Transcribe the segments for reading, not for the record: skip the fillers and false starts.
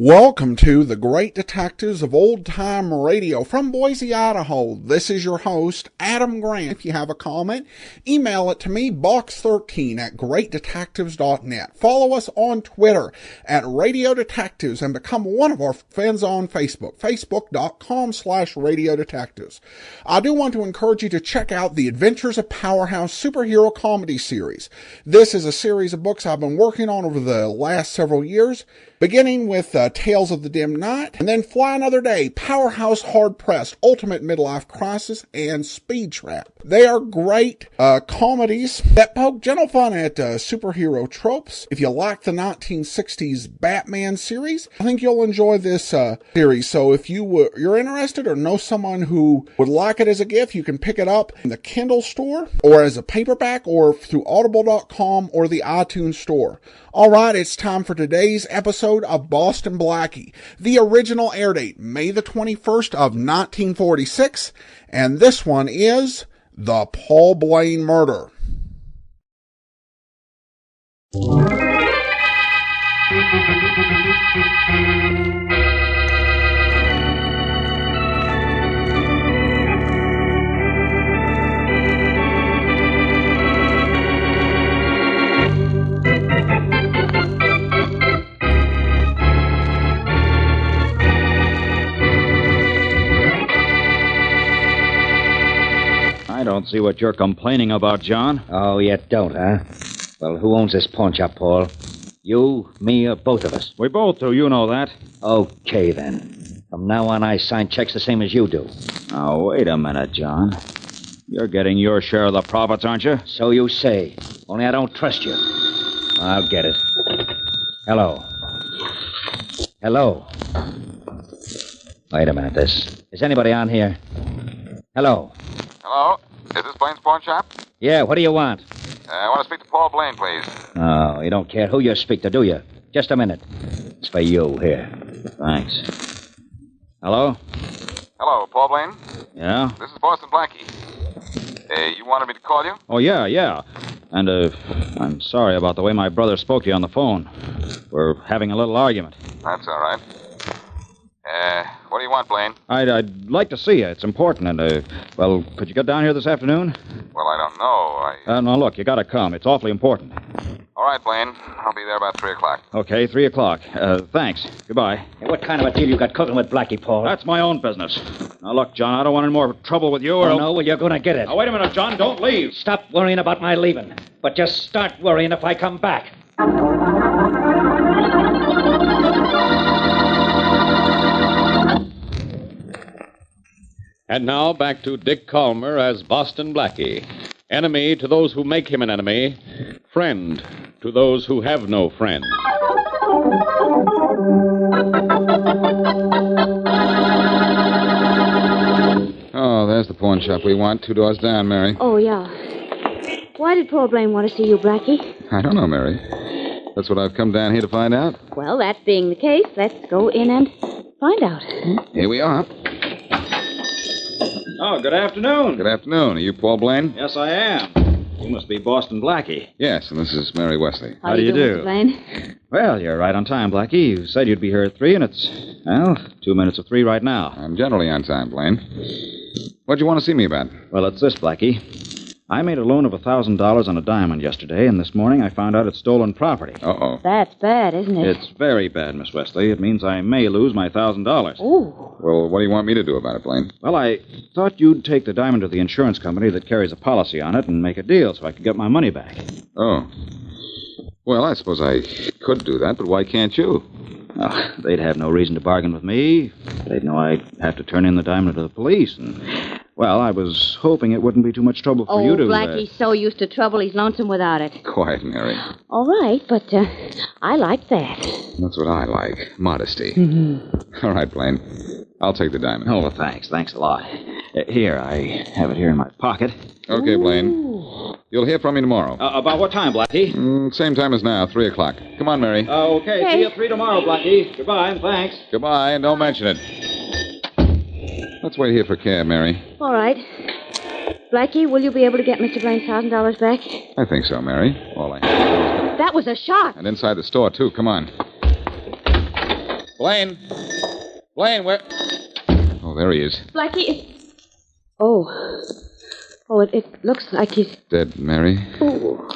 Welcome to the Great Detectives of Old Time Radio from Boise, Idaho. This is your host, Adam Grant. If you have a comment, email it to me, box13@greatdetectives.net. Follow us on Twitter at Radio Detectives and become one of our friends on Facebook, facebook.com/Radio Detectives. I do want to encourage you to check out the Adventures of Powerhouse superhero comedy series. This is a series of books I've been working on over the last several years, beginning with Tales of the Dim Night, and then Fly Another Day, Powerhouse Hard Pressed, Ultimate Midlife Crisis, and Speed Trap. They are great comedies that poke gentle fun at superhero tropes. If you like the 1960s Batman series, I think you'll enjoy this series. So if you're interested or know someone who would like it as a gift, you can pick it up in the Kindle store or as a paperback or through audible.com or the iTunes store. All right, it's time for today's episode of Boston Blackie. The original air date, May the 21st of 1946, and this one is The Paul Blaine Murder. I don't see what you're complaining about, John. Oh, you don't, huh? Well, who owns this pawn shop, Paul? You, me, or both of us? We both do, you know that. Okay, then. From now on, I sign checks the same as you do. Now, wait a minute, John. You're getting your share of the profits, aren't you? So you say. Only I don't trust you. I'll get it. Hello. Hello. Wait a minute, is anybody on here? Hello. Hello? Is this Blaine's pawn shop? Yeah, what do you want? I want to speak to Paul Blaine, please. Oh, you don't care who you speak to, do you? Just a minute. It's for you, here. Thanks. Hello? Hello, Paul Blaine? Yeah? This is Boston Blackie. You wanted me to call you? Oh, yeah. And, I'm sorry about the way my brother spoke to you on the phone. We're having a little argument. That's all right. What do you want, Blaine? I'd like to see you. It's important, and, well, could you get down here this afternoon? Well, I don't know. No, look, you gotta come. It's awfully important. All right, Blaine. I'll be there about 3 o'clock. Okay, 3 o'clock. Thanks. Goodbye. Hey, what kind of a deal you got cooking with Blackie, Paul? That's my own business. Now, look, John, I don't want any more trouble with you or... Oh, no? Well, you're gonna get it. Now, wait a minute, John. Don't leave. Stop worrying about my leaving. But just start worrying if I come back. And now back to Dick Calmer as Boston Blackie. Enemy to those who make him an enemy. Friend to those who have no friend. Oh, there's the pawn shop we want. 2 doors down, Mary. Oh, yeah. Why did Paul Blaine want to see you, Blackie? I don't know, Mary. That's what I've come down here to find out. Well, that being the case, let's go in and find out. Here we are. Oh, good afternoon. Good afternoon. Are you Paul Blaine? Yes, I am. You must be Boston Blackie. Yes, and this is Mary Wesley. How do you do? Mr. Blaine? Well, you're right on time, Blackie. You said you'd be here at 3, and it's, 2 minutes of 3 right now. I'm generally on time, Blaine. What'd you want to see me about? Well, it's this, Blackie. I made a loan of $1,000 on a diamond yesterday, and this morning I found out it's stolen property. Uh-oh. That's bad, isn't it? It's very bad, Miss Wesley. It means I may lose my $1,000. Ooh. Well, what do you want me to do about it, Blaine? Well, I thought you'd take the diamond to the insurance company that carries a policy on it and make a deal so I could get my money back. Oh. Well, I suppose I could do that, but why can't you? Oh, they'd have no reason to bargain with me. They'd know I'd have to turn in the diamond to the police. And, well, I was hoping it wouldn't be too much trouble for you to... Blackie's so used to trouble, he's lonesome without it. Quiet, Mary. All right, but I like that. That's what I like. Modesty. Mm-hmm. All right, Blaine. I'll take the diamond. Oh, well, thanks. Thanks a lot. Here, I have it here in my pocket. Okay, Blaine. You'll hear from me tomorrow. About what time, Blackie? Same time as now, 3 o'clock. Come on, Mary. Okay. See you at 3 tomorrow, Blackie. Goodbye, and thanks. Goodbye, and don't mention it. Let's wait here for cab, Mary. All right. Blackie, will you be able to get Mr. Blaine's $1,000 back? I think so, Mary. All I have to do is... That was a shot. And inside the store, too. Come on. Blaine. Blaine, where... Oh, there he is. Blackie, Oh, it looks like he's... Dead, Mary. Oh.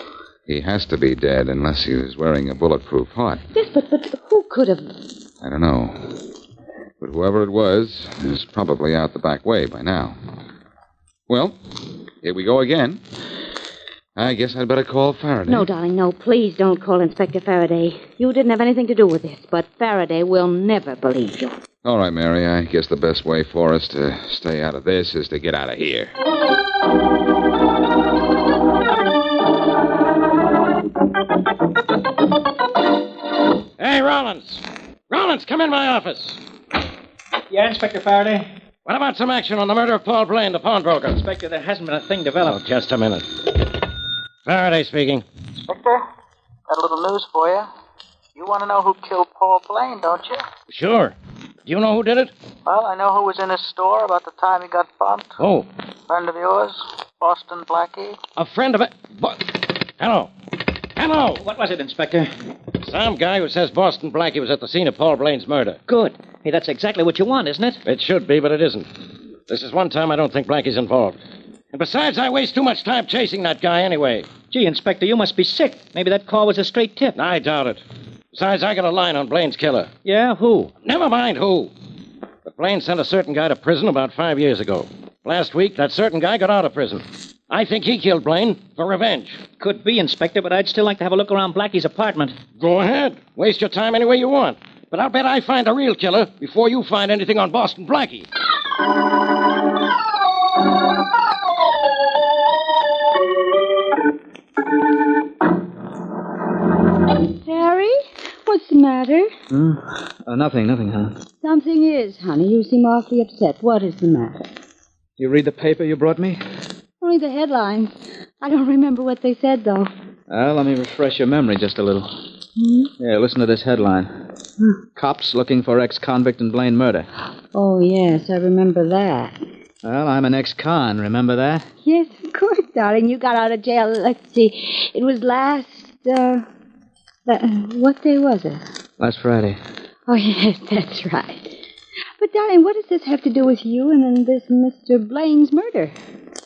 He has to be dead unless he was wearing a bulletproof heart. Yes, but who could have... I don't know. But whoever it was is probably out the back way by now. Well, here we go again. I guess I'd better call Faraday. No, darling, no. Please don't call Inspector Faraday. You didn't have anything to do with this, but Faraday will never believe you. All right, Mary. I guess the best way for us to stay out of this is to get out of here. Hey, Rollins. Rollins, come in my office. Yeah, Inspector Faraday? What about some action on the murder of Paul Blaine, the pawnbroker? Inspector, there hasn't been a thing developed. Oh, just a minute. Faraday speaking. Victor, got a little news for you. You want to know who killed Paul Blaine, don't you? Sure. Do you know who did it? Well, I know who was in his store about the time he got bumped. Oh. Friend of yours, Boston Blackie. A friend of it. Hello. Hello. What was it, Inspector? Some guy who says Boston Blackie was at the scene of Paul Blaine's murder. Good. Hey, that's exactly what you want, isn't it? It should be, but it isn't. This is one time I don't think Blackie's involved. And besides, I waste too much time chasing that guy anyway. Gee, Inspector, you must be sick. Maybe that call was a straight tip. I doubt it. Besides, I got a line on Blaine's killer. Yeah, who? Never mind who. But Blaine sent a certain guy to prison about 5 years ago. Last week, that certain guy got out of prison. I think he killed Blaine for revenge. Could be, Inspector, but I'd still like to have a look around Blackie's apartment. Go ahead. Waste your time any way you want. But I'll bet I find a real killer before you find anything on Boston Blackie. Harry? What's the matter? Nothing, hon. Something is, honey. You seem awfully upset. What is the matter? You read the paper you brought me? Only the headlines. I don't remember what they said, though. Well, let me refresh your memory just a little. Yeah, listen to this headline. Cops looking for ex-convict in Blaine murder. Oh, yes, I remember that. Well, I'm an ex-con, remember that? Yes, of course, darling. You got out of jail, let's see. It was what day was it? Last Friday. Oh, yes, that's right. But, darling, what does this have to do with you and this Mr. Blaine's murder?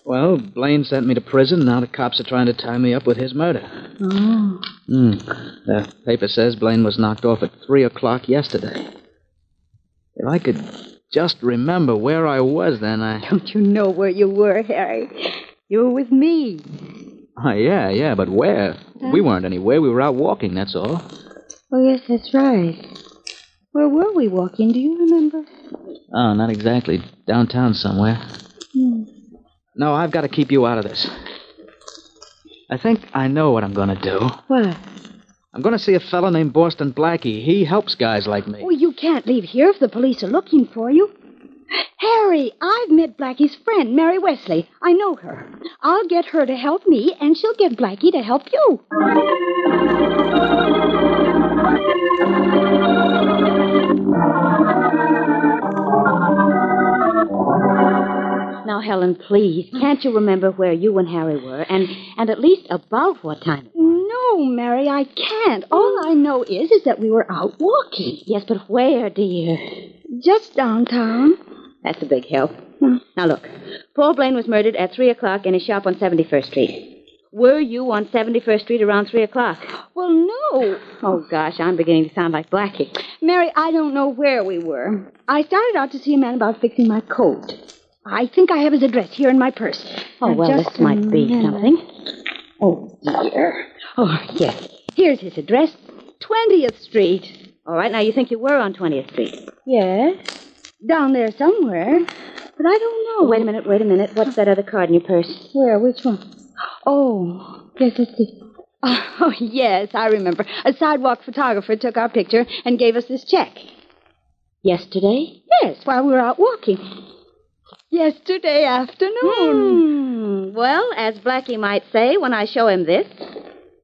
Well, Blaine sent me to prison. Now the cops are trying to tie me up with his murder. Oh. The paper says Blaine was knocked off at 3 o'clock yesterday. If I could just remember where I was then, Don't you know where you were, Harry? You were with me. Oh, yeah, but where? We weren't anywhere. We were out walking, that's all. Oh, yes, that's right. Where were we walking? Do you remember? Oh, not exactly. Downtown somewhere. No, I've got to keep you out of this. I think I know what I'm going to do. What? I'm going to see a fellow named Boston Blackie. He helps guys like me. Oh, you can't leave here if the police are looking for you. Harry, I've met Blackie's friend, Mary Wesley. I know her. I'll get her to help me, and she'll get Blackie to help you. Now, Helen, please, can't you remember where you and Harry were, and at least about what time it was? No, Mary, I can't. All I know is that we were out walking. Yes, but where, dear? Just downtown. That's a big help. Now, look, Paul Blaine was murdered at 3 o'clock in his shop on 71st Street. Were you on 71st Street around 3 o'clock? Well, no. Oh, gosh, I'm beginning to sound like Blackie. Mary, I don't know where we were. I started out to see a man about fixing my coat. I think I have his address here in my purse. Oh, well, this might be something. Oh, dear. Oh, yes. Here's his address, 20th Street. All right, now you think you were on 20th Street? Yes. Down there somewhere. But I don't know. Oh, wait a minute. What's that other card in your purse? Where? Which one? Oh, yes, let's see. Oh, yes, I remember. A sidewalk photographer took our picture and gave us this check. Yesterday? Yes, while we were out walking. Yesterday afternoon. Well, as Blackie might say when I show him this,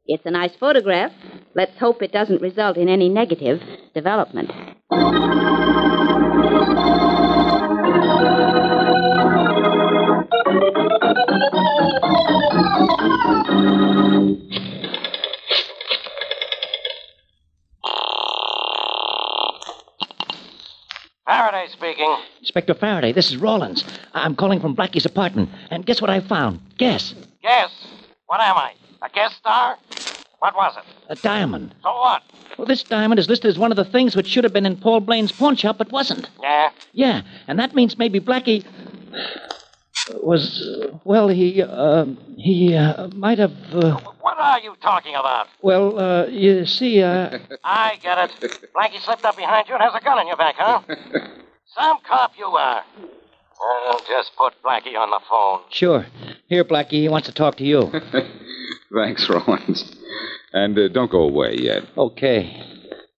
it's a nice photograph. Let's hope it doesn't result in any negative development. Faraday speaking. Inspector Faraday, this is Rawlins. I'm calling from Blackie's apartment. And guess what I found? Guess. Guess? What am I? A guest star? What was it? A diamond. So what? Well, this diamond is listed as one of the things which should have been in Paul Blaine's pawn shop, but wasn't. Yeah? Yeah, and that means maybe Blackie was, he might have, What are you talking about? you see, I get it. Blackie slipped up behind you and has a gun in your back, huh? Some cop you are. Well, just put Blackie on the phone. Sure. Here, Blackie, he wants to talk to you. Thanks, Rawlins. And don't go away yet. Okay.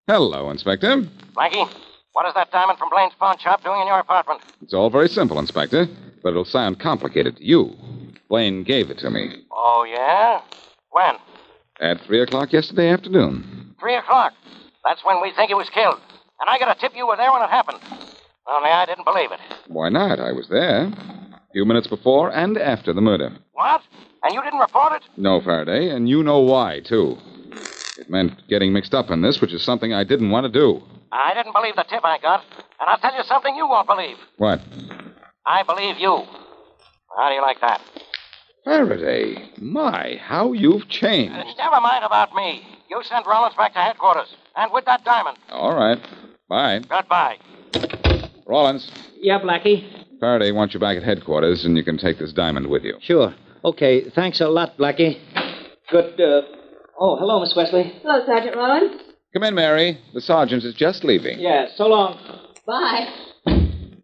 Hello, Inspector. Blackie, what is that diamond from Blaine's pawn shop doing in your apartment? It's all very simple, Inspector, but it'll sound complicated to you. Blaine gave it to me. Oh, yeah? When? At 3 o'clock yesterday afternoon. 3 o'clock. That's when we think he was killed. And I got a tip you were there when it happened. Only I didn't believe it. Why not? I was there. A few minutes before and after the murder. What? And you didn't report it? No, Faraday, and you know why, too. It meant getting mixed up in this, which is something I didn't want to do. I didn't believe the tip I got. And I'll tell you something you won't believe. What? I believe you. How do you like that? Faraday, my, how you've changed. Never mind about me. You send Rollins back to headquarters. And with that diamond. All right. Bye. Goodbye. Rawlins, Yeah, Blackie? Faraday wants you back at headquarters, and you can take this diamond with you. Sure. Okay, thanks a lot, Blackie. Good, Oh, hello, Miss Wesley. Hello, Sergeant Rollins. Come in, Mary. The sergeant is just leaving. Yeah, so long. Bye.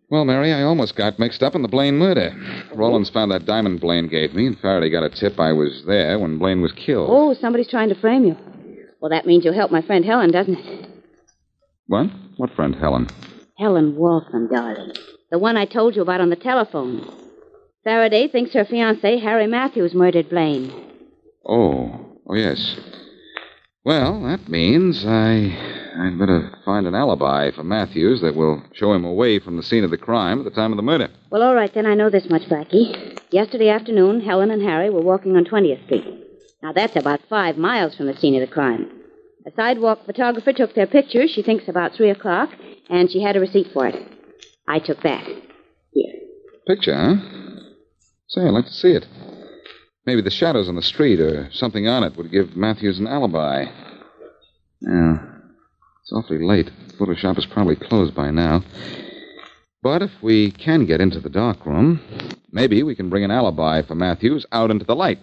Well, Mary, I almost got mixed up in the Blaine murder. Rawlins found that diamond Blaine gave me, and Faraday got a tip I was there when Blaine was killed. Oh, somebody's trying to frame you. Well, that means you'll help my friend Helen, doesn't it? What? What friend, Helen? Helen Waltham, darling. The one I told you about on the telephone. Faraday thinks her fiancé, Harry Matthews, murdered Blaine. Oh, yes. Well, that means I'd better find an alibi for Matthews that will show him away from the scene of the crime at the time of the murder. Well, all right, then I know this much, Blackie. Yesterday afternoon, Helen and Harry were walking on 20th Street. Now, that's about 5 miles from the scene of the crime. A sidewalk photographer took their pictures, she thinks about 3 o'clock, and she had a receipt for it. I took that. Here. Picture, huh? Say, I'd like to see it. Maybe the shadows on the street or something on it would give Matthews an alibi. Yeah. It's awfully late. The photo shop is probably closed by now. But if we can get into the dark room, maybe we can bring an alibi for Matthews out into the light.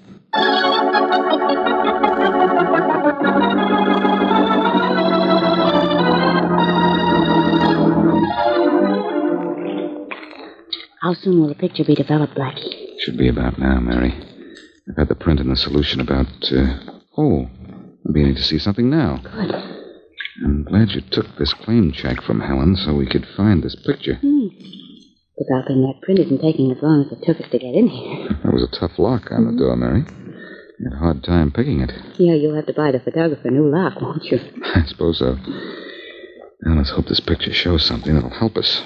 How soon will the picture be developed, Blackie? Should be about now, Mary. I've had the print and the solution about, I'm beginning to see something now. Good. I'm glad you took this claim check from Helen so we could find this picture. Developing that print isn't taking as long as it took us to get in here. That was a tough lock on the door, Mary. You had a hard time picking it. Yeah, you'll have to buy the photographer a new lock, won't you? I suppose so. Now, let's hope this picture shows something that'll help us.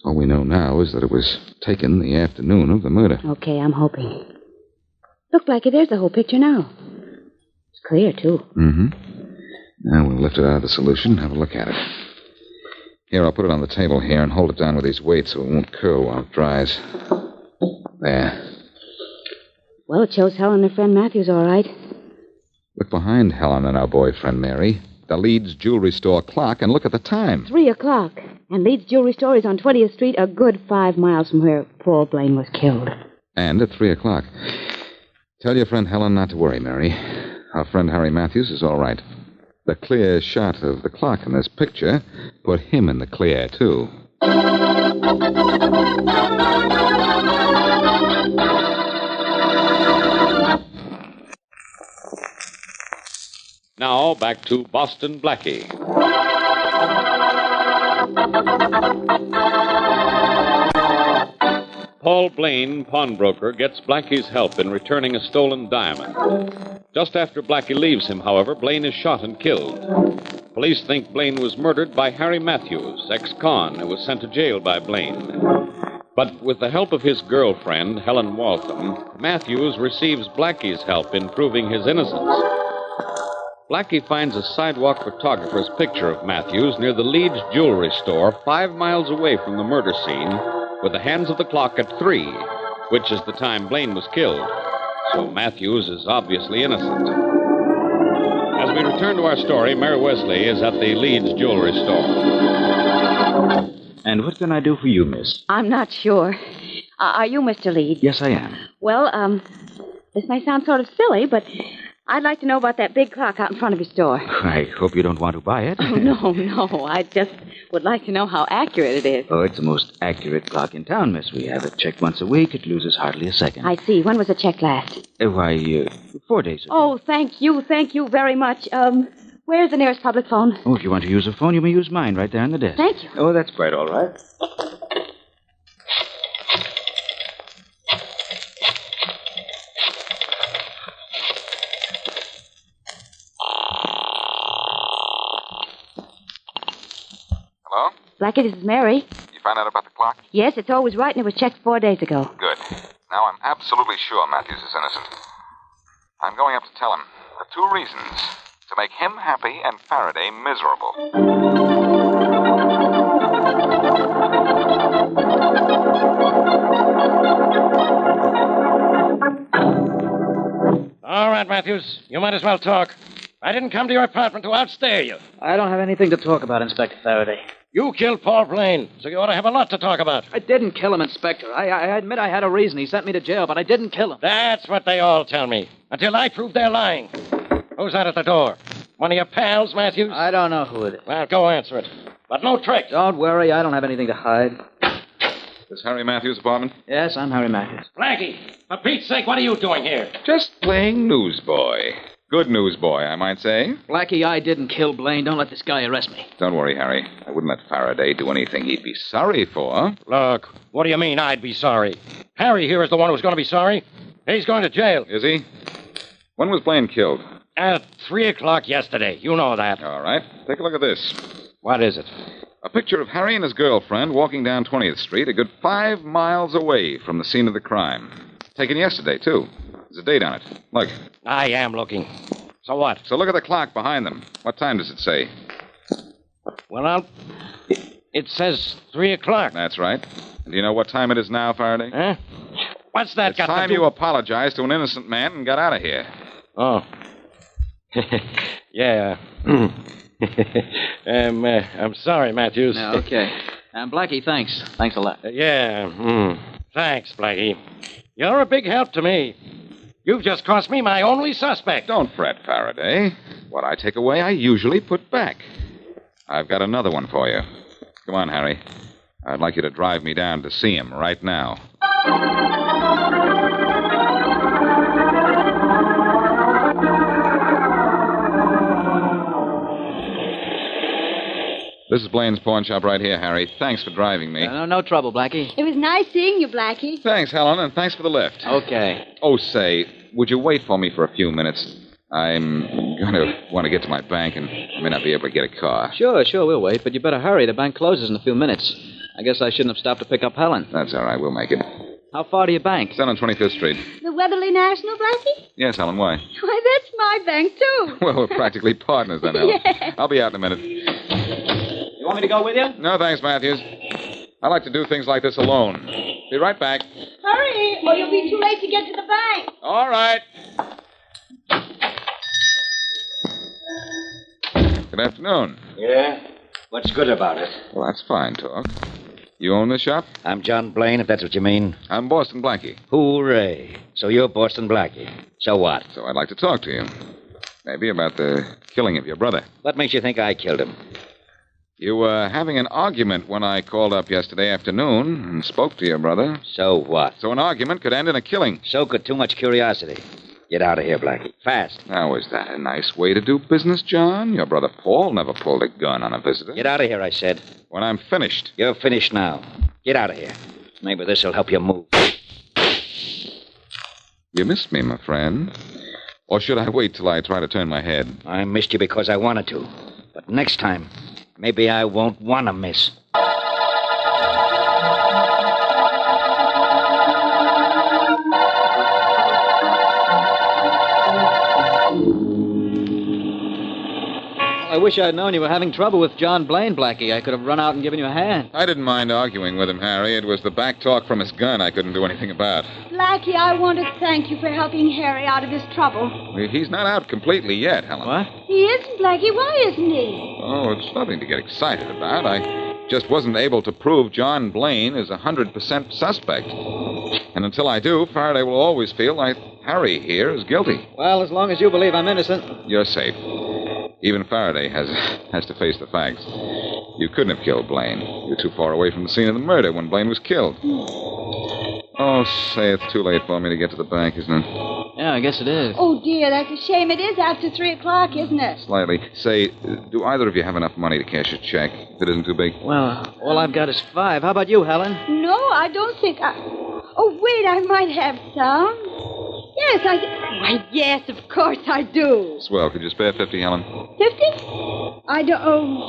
All we know now is that it was taken the afternoon of the murder. Okay, I'm hoping. Look, Blackie, there's the whole picture now. It's clear, too. Mm-hmm. Now we'll lift it out of the solution and have a look at it. Here, I'll put it on the table here and hold it down with these weights so it won't curl while it dries. There. Well, it shows Helen and her friend Matthews all right. Look behind Helen and our boyfriend, Mary. The Leeds jewelry store clock, and look at the time. 3 o'clock. And Leeds Jewelry Store is on 20th Street, a good 5 miles from where Paul Blaine was killed. And at 3 o'clock. Tell your friend Helen not to worry, Mary. Our friend Harry Matthews is all right. The clear shot of the clock in this picture put him in the clear, too. Now, back to Boston Blackie. Paul Blaine, pawnbroker, gets Blackie's help in returning a stolen diamond. Just after Blackie leaves him, however, Blaine is shot and killed. Police think Blaine was murdered by Harry Matthews, ex-con, who was sent to jail by Blaine. But with the help of his girlfriend, Helen Waltham, Matthews receives Blackie's help in proving his innocence. Blackie finds a sidewalk photographer's picture of Matthews near the Leeds jewelry store 5 miles away from the murder scene with the hands of the clock at 3, which is the time Blaine was killed. So Matthews is obviously innocent. As we return to our story, Mary Wesley is at the Leeds jewelry store. And what can I do for you, miss? I'm not sure. Are you Mr. Leeds? Yes, I am. Well, this may sound sort of silly, but I'd like to know about that big clock out in front of your store. I hope you don't want to buy it. Oh, no. I just would like to know how accurate it is. Oh, it's the most accurate clock in town, miss. We have it checked once a week. It loses hardly a second. I see. When was the check last? Why, 4 days ago. Oh, thank you very much. Where's the nearest public phone? Oh, if you want to use a phone, you may use mine right there on the desk. Thank you. Oh, that's quite all right. Hello? Blackie, this is Mary. You found out about the clock? Yes, it's always right, and it was checked 4 days ago. Good. Now I'm absolutely sure Matthews is innocent. I'm going up to tell him for 2 reasons. To make him happy and Faraday miserable. All right, Matthews. You might as well talk. I didn't come to your apartment to outstare you. I don't have anything to talk about, Inspector Faraday. You killed Paul Blaine, so you ought to have a lot to talk about. I didn't kill him, Inspector. I admit I had a reason. He sent me to jail, but I didn't kill him. That's what they all tell me, until I prove they're lying. Who's that at the door? One of your pals, Matthews? I don't know who it is. Well, go answer it. But no tricks. Don't worry, I don't have anything to hide. This Harry Matthews' apartment? Yes, I'm Harry Matthews. Blackie, for Pete's sake, what are you doing here? Just playing newsboy. Good newsboy, I might say. Blackie, I didn't kill Blaine. Don't let this guy arrest me. Don't worry, Harry. I wouldn't let Faraday do anything he'd be sorry for. Look, what do you mean I'd be sorry? Harry here is the one who's going to be sorry. He's going to jail. Is he? When was Blaine killed? At 3 o'clock yesterday. You know that. All right. Take a look at this. What is it? A picture of Harry and his girlfriend walking down 20th Street a good 5 miles away from the scene of the crime. Taken yesterday, too. There's a date on it. Look. I am looking. So what? So look at the clock behind them. What time does it say? Well, it says 3 o'clock. That's right. And do you know what time it is now, Faraday? Huh? What's that It's got to time do... you apologized to an innocent man and got out of here. Oh. Yeah. I'm sorry, Matthews. No, okay. Blackie, thanks. Thanks a lot. Thanks, Blackie. You're a big help to me. You've just cost me my only suspect. Don't fret, Faraday. What I take away, I usually put back. I've got another one for you. Come on, Harry. I'd like you to drive me down to see him right now. This is Blaine's pawn shop right here, Harry. Thanks for driving me. No trouble, Blackie. It was nice seeing you, Blackie. Thanks, Helen, and thanks for the lift. Okay. Oh, say, would you wait for me for a few minutes? I'm going to want to get to my bank, and I may not be able to get a car. Sure, we'll wait, but you better hurry. The bank closes in a few minutes. I guess I shouldn't have stopped to pick up Helen. That's all right. We'll make it. How far to your bank? It's down on 25th Street. The Weatherly National, Blackie? Yes, Helen, why? Why, that's my bank, too. Well, we're practically partners then, Helen. Yeah. I'll be out in a minute. You want me to go with you? No, thanks, Matthews. I like to do things like this alone. Be right back. Hurry, or you'll be too late to get to the bank. All right. Good afternoon. Yeah? What's good about it? Well, that's fine talk. You own this shop? I'm John Blaine, if that's what you mean. I'm Boston Blackie. Hooray. So you're Boston Blackie. So what? So I'd like to talk to you. Maybe about the killing of your brother. What makes you think I killed him? You were having an argument when I called up yesterday afternoon and spoke to your brother. So what? So an argument could end in a killing. So could too much curiosity. Get out of here, Blackie. Fast. Now, is that a nice way to do business, John? Your brother Paul never pulled a gun on a visitor. Get out of here, I said. When I'm finished. You're finished now. Get out of here. Maybe this will help you move. You missed me, my friend. Or should I wait till I try to turn my head? I missed you because I wanted to. But next time, maybe I won't want to miss. I wish I'd known you were having trouble with John Blaine, Blackie. I could have run out and given you a hand. I didn't mind arguing with him, Harry. It was the back talk from his gun I couldn't do anything about. Blackie, I want to thank you for helping Harry out of his trouble. He's not out completely yet, Helen. What? He isn't, Blackie. Why isn't he? Oh, it's nothing to get excited about. I just wasn't able to prove John Blaine is 100% suspect. And until I do, Faraday will always feel like Harry here is guilty. Well, as long as you believe I'm innocent. You're safe. Even Faraday has to face the facts. You couldn't have killed Blaine. You're too far away from the scene of the murder when Blaine was killed. Oh, say, it's too late for me to get to the bank, isn't it? Yeah, I guess it is. Oh, dear, that's a shame. It is after 3 o'clock, isn't it? Slightly. Say, do either of you have enough money to cash a check, if it isn't too big? Well, all I've got is $5. How about you, Helen? No, I don't think Oh, wait, I might have some. Yes, Why, yes, of course I do. Swell. Could you spare 50, Helen? 50? I don't...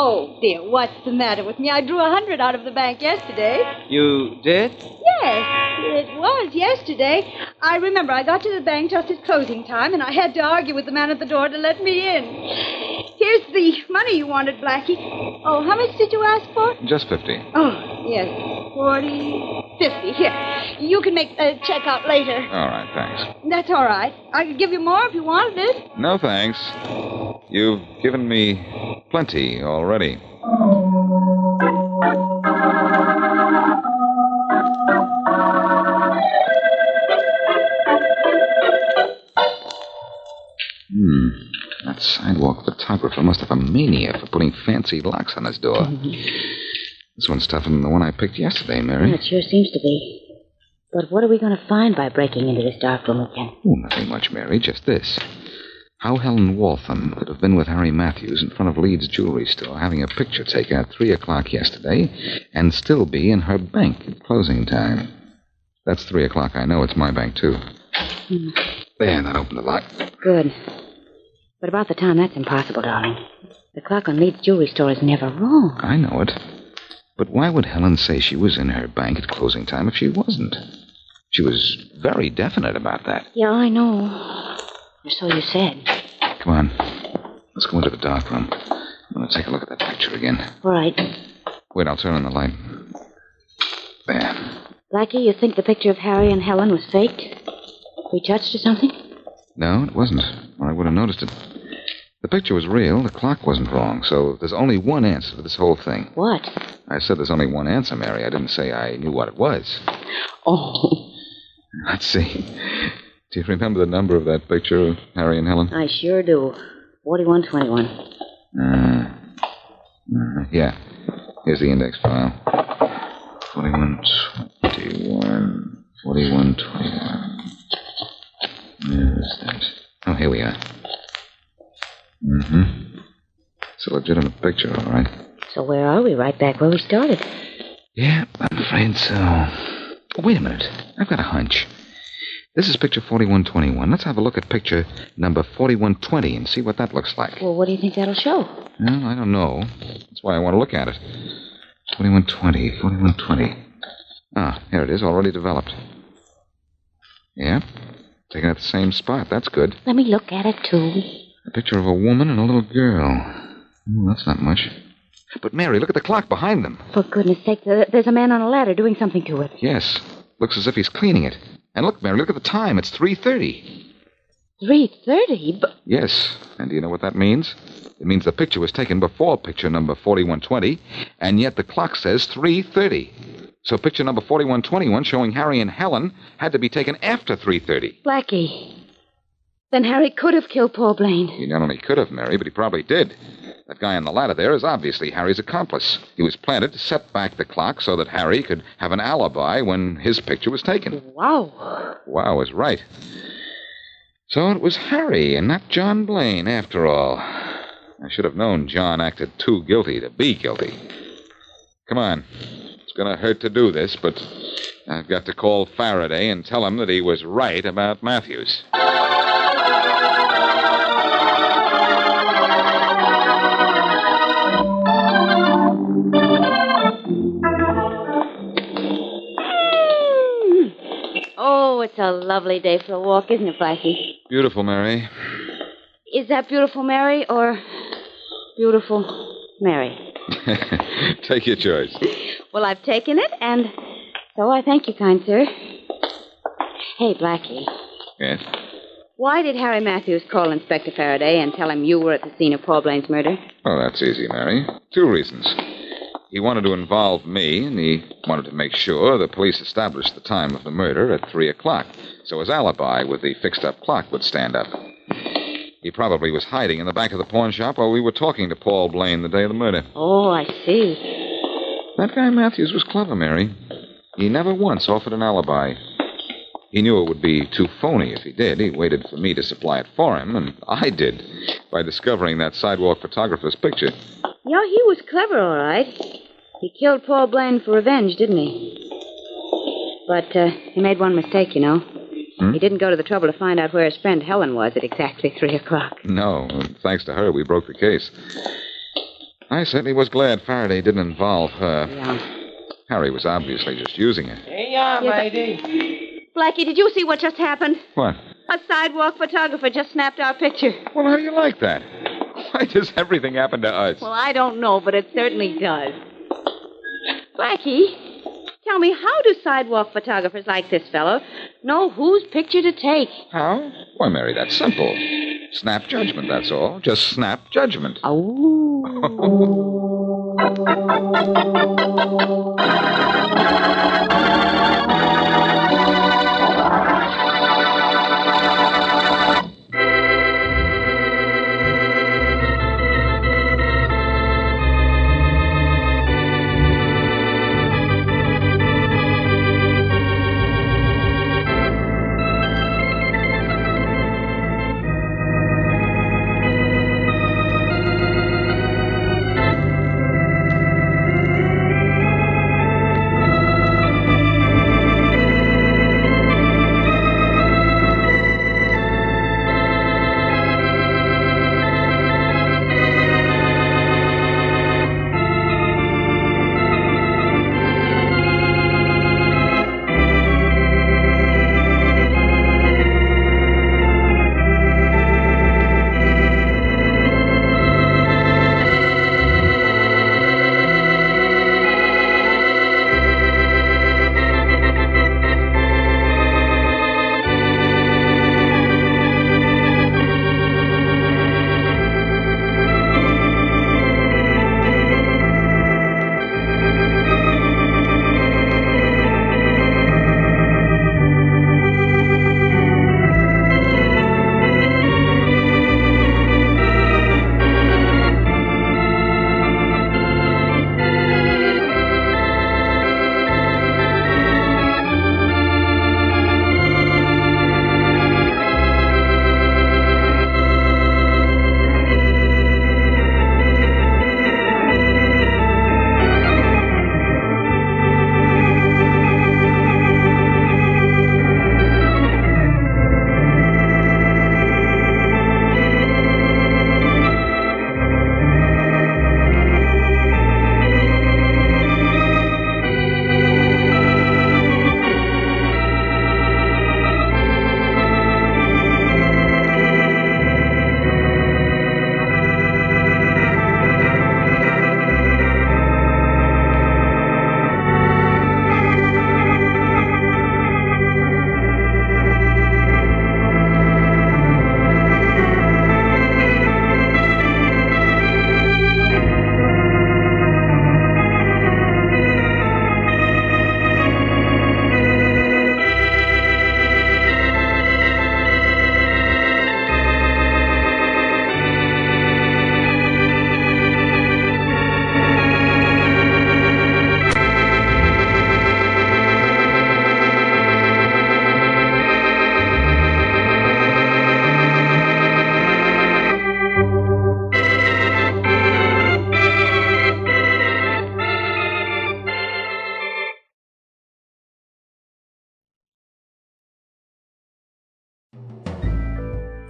Oh, dear, what's the matter with me? I drew 100 out of the bank yesterday. You did? Yes, it was yesterday. I remember I got to the bank just at closing time, and I had to argue with the man at the door to let me in. Here's the money you wanted, Blackie. Oh, how much did you ask for? Just 50. Oh, yes, 40, 50. Here, you can make a check out later. All right, thanks. That's all right. I could give you more if you wanted it. No, thanks. You've given me plenty already. That sidewalk photographer must have a mania for putting fancy locks on his door. This one's tougher than the one I picked yesterday, Mary. It sure seems to be. But what are we going to find by breaking into this dark room again? Oh, nothing much, Mary. Just this. How Helen Waltham could have been with Harry Matthews in front of Leeds jewelry store having a picture taken at 3 o'clock yesterday and still be in her bank at closing time. That's 3 o'clock. I know it's my bank, too. There, that opened the lock. Good. But about the time, that's impossible, darling. The clock on Leeds jewelry store is never wrong. I know it. But why would Helen say she was in her bank at closing time if she wasn't? She was very definite about that. Yeah, I know. Or so you said. Come on. Let's go into the dark room. I'm going to take a look at that picture again. All right. Wait, I'll turn on the light. There. Blackie, you think the picture of Harry and Helen was faked? Retouched or something? No, it wasn't. Or I would have noticed it. The picture was real. The clock wasn't wrong. So there's only one answer to this whole thing. What? I said there's only one answer, Mary. I didn't say I knew what it was. Oh. Let's see. Do you remember the number of that picture of Harry and Helen? I sure do. 4121. Yeah. Here's the index file. 4121. 4121. Where's that? Oh, here we are. It's a legitimate picture, all right. So where are we? Right back where we started. Yeah, I'm afraid so. Oh, wait a minute. I've got a hunch. This is picture 4121. Let's have a look at picture number 4120 and see what that looks like. Well, what do you think that'll show? Well, I don't know. That's why I want to look at it. 4120, 4120. Ah, here it is, already developed. Yeah, taken at the same spot. That's good. Let me look at it, too. A picture of a woman and a little girl. Oh, that's not much. But, Mary, look at the clock behind them. For goodness sake, there's a man on a ladder doing something to it. Yes. Looks as if he's cleaning it. And look, Mary, look at the time. It's 3:30. 3:30? But... Yes. And do you know what that means? It means the picture was taken before picture number 4120, and yet the clock says 3:30. So picture number 4121 showing Harry and Helen had to be taken after 3:30. Blackie. Then Harry could have killed poor Blaine. He not only could have, Mary, but he probably did. That guy on the ladder there is obviously Harry's accomplice. He was planted to set back the clock so that Harry could have an alibi when his picture was taken. Wow. Wow is right. So it was Harry and not John Blaine, after all. I should have known John acted too guilty to be guilty. Come on. It's going to hurt to do this, but I've got to call Faraday and tell him that he was right about Matthews. Oh, it's a lovely day for a walk, isn't it, Blackie? Beautiful, Mary. Is that beautiful, Mary, or beautiful, Mary. Take your choice. Well, I've taken it, and so I thank you, kind sir. Hey, Blackie. Yes? Why did Harry Matthews call Inspector Faraday and tell him you were at the scene of Paul Blaine's murder? Oh, that's easy, Mary. 2 reasons. He wanted to involve me, and he wanted to make sure the police established the time of the murder at 3 o'clock, so his alibi with the fixed-up clock would stand up. He probably was hiding in the back of the pawn shop while we were talking to Paul Blaine the day of the murder. Oh, I see. That guy Matthews was clever, Mary. He never once offered an alibi. He knew it would be too phony if he did. He waited for me to supply it for him, and I did, by discovering that sidewalk photographer's picture. Yeah, he was clever, all right. He killed Paul Blaine for revenge, didn't he? But he made one mistake, you know. He didn't go to the trouble to find out where his friend Helen was at exactly 3 o'clock. No, and thanks to her, we broke the case. I certainly was glad Faraday didn't involve her. Yeah. Harry was obviously just using her. Here you are, matey. Blackie, did you see what just happened? What? A sidewalk photographer just snapped our picture. Well, how do you like that? Why does everything happen to us? Well, I don't know, but it certainly does. Blackie, tell me, how do sidewalk photographers like this fellow know whose picture to take? How? Why, Mary, that's simple. Snap judgment, that's all. Just snap judgment. Oh.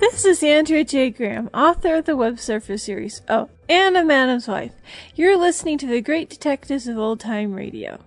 This is Andrea J. Graham, author of the Web Surfer series, oh, and of Madam's Wife. You're listening to the Great Detectives of Old Time Radio.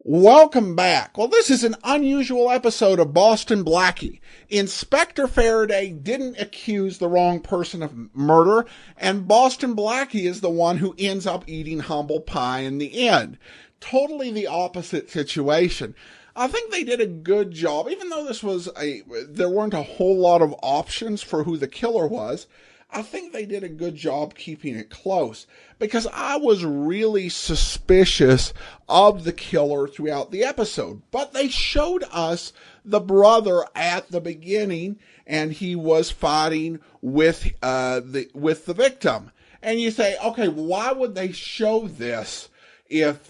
Welcome back. Well, this is an unusual episode of Boston Blackie. Inspector Faraday didn't accuse the wrong person of murder, and Boston Blackie is the one who ends up eating humble pie in the end. Totally the opposite situation. I think they did a good job, even though there weren't a whole lot of options for who the killer was. I think they did a good job keeping it close, because I was really suspicious of the killer throughout the episode. But they showed us the brother at the beginning, and he was fighting with the victim. And you say, okay, why would they show this if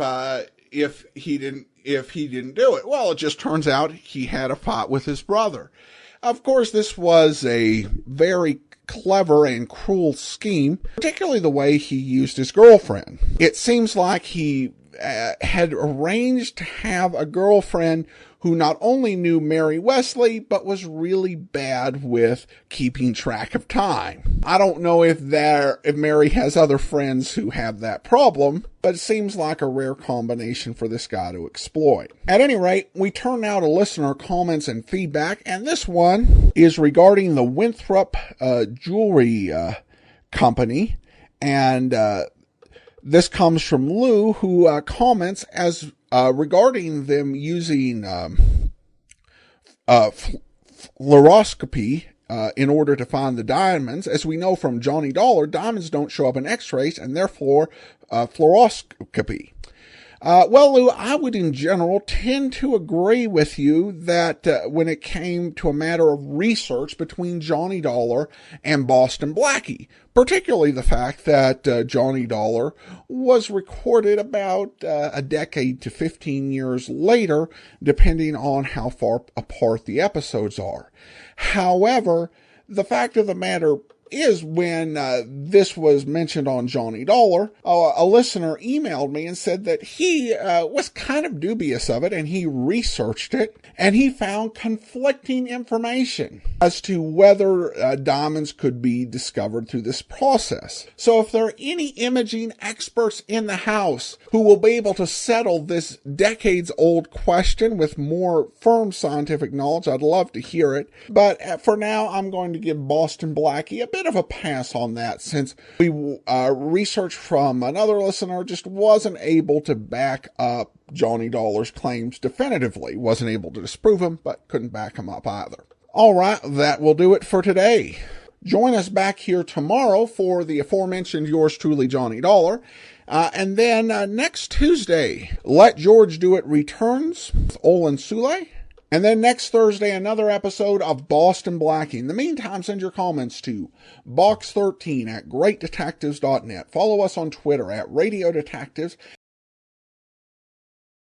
he didn't do it? Well, it just turns out he had a fight with his brother. Of course, this was a very clever and cruel scheme, particularly the way he used his girlfriend. It seems like he had arranged to have a girlfriend who not only knew Mary Wesley, but was really bad with keeping track of time. I don't know if Mary has other friends who have that problem, but it seems like a rare combination for this guy to exploit. At any rate, we turn now to listener comments and feedback, and this one is regarding the Winthrop Jewelry Company, and this comes from Lou, who comments as regarding them using fluoroscopy in order to find the diamonds. As we know from Johnny Dollar, diamonds don't show up in x-rays, and therefore fluoroscopy. Well, Lou, I would in general tend to agree with you that when it came to a matter of research between Johnny Dollar and Boston Blackie, particularly the fact that Johnny Dollar was recorded about a decade to 15 years later, depending on how far apart the episodes are. However, the fact of the matter is, when this was mentioned on Johnny Dollar, a listener emailed me and said that he was kind of dubious of it, and he researched it, and he found conflicting information as to whether diamonds could be discovered through this process. So if there are any imaging experts in the house who will be able to settle this decades-old question with more firm scientific knowledge, I'd love to hear it. But for now, I'm going to give Boston Blackie a bit of a pass on that, since we research from another listener just wasn't able to back up Johnny Dollar's claims definitively. Wasn't able to disprove them, but couldn't back them up either. All right, that will do it for today. Join us back here tomorrow for the aforementioned yours truly, Johnny Dollar. And then next Tuesday, Let George Do It returns with Olin Sule. And then next Thursday, another episode of Boston Blackie. In the meantime, send your comments to box13 at greatdetectives.net. Follow us on Twitter at Radio Detectives.